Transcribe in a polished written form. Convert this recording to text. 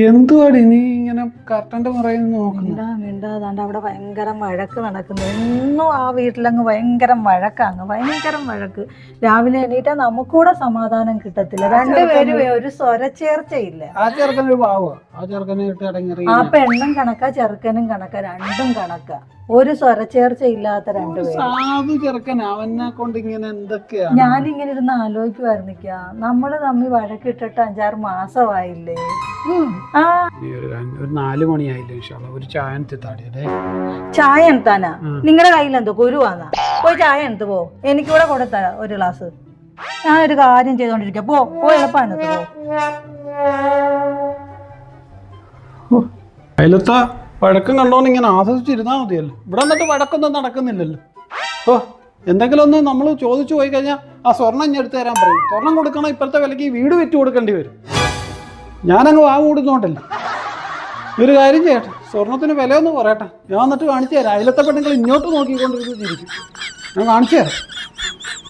എന്തുവാടി നീ ഇങ്ങനെ കർട്ടന്റെ പറയുന്ന നോക്കുന്നു? മിണ്ടാതാണ്ട് അവിടെ ഭയങ്കര വഴക്ക് നടക്കുന്നു. എന്നും ആ വീട്ടിലങ്ങ് ഭയങ്കര വഴക്കാണ്, ഭയങ്കര വഴക്ക്. രാവിലെ എണീറ്റാ നമുക്കൂടെ സമാധാനം കിട്ടത്തില്ല. രണ്ടുപേരും ഒരു സ്വരച്ചേർച്ചയില്ല. ആ ചെറുക്കനൊരു പാവോ, ആ ചെറുക്കനെ ഇട്ട് അടങ്ങി. ആ പെണ്ണും കണക്കാ, ചെറുക്കനും കണക്കാ, രണ്ടും കണക്കാ. ഒരു സ്വരച്ചേർച്ച ഇല്ലാത്ത രണ്ടുപേരും. സാധു ചെറുക്കൻ, അവനെ കൊണ്ട് ഇങ്ങനെ എന്തൊക്കെയാ. ഞാനിങ്ങനെ ഇരുന്ന് ആലോചിക്കുവായിരുന്നിക്ക, നമ്മള് തമ്മിൽ വഴക്കിട്ടിട്ട് 5-6 മാസമായില്ലേ. ഒരു 4 മണിയായില്ലേ, ഒരു ചായ താടിയല്ലേ. ചായ എടുത്താനാ? നിങ്ങളുടെ കയ്യിൽ എന്തോ കുരുവാന്നാ? പോയി ചായ എടുത്ത് പോ, എനിക്കൂടെ കൊടുത്താ ഒരു ഗ്ലാസ്. ഞാനൊരു കാര്യം ചെയ്തോണ്ടിരിക്ക, പോ എളുപ്പാനത്ത് പോ. അയലത്ത വഴക്കം കണ്ടോണ്ട് ഇങ്ങനെ ആസ്വദിച്ചിരുന്നാ മതിയല്ലോ. ഇവിടെ എന്നിട്ട് വഴക്കൊന്നും നടക്കുന്നില്ലല്ലോ. ഓ, എന്തെങ്കിലും ഒന്ന് നമ്മൾ ചോദിച്ചു പോയി കഴിഞ്ഞാൽ ആ സ്വർണ്ണം ഇനി എടുത്തു തരാൻ പറയും. സ്വർണം കൊടുക്കണം, ഇപ്പോഴത്തെ വിലയ്ക്ക് വീട് വിറ്റ് കൊടുക്കേണ്ടി വരും. ഞാനങ്ങ് കൂടുന്നോണ്ടല്ലേ. ഒരു കാര്യം ചെയ്യട്ടെ, സ്വർണത്തിന് വിലയൊന്നും പറയട്ടെ, ഞാൻ എന്നിട്ട് കാണിച്ചു തരാം. അയലത്തെ പെണ്ണുങ്ങൾ ഇങ്ങോട്ട് നോക്കിക്കൊണ്ടിരിക്കും, ഞാൻ കാണിച്ചു തരാം.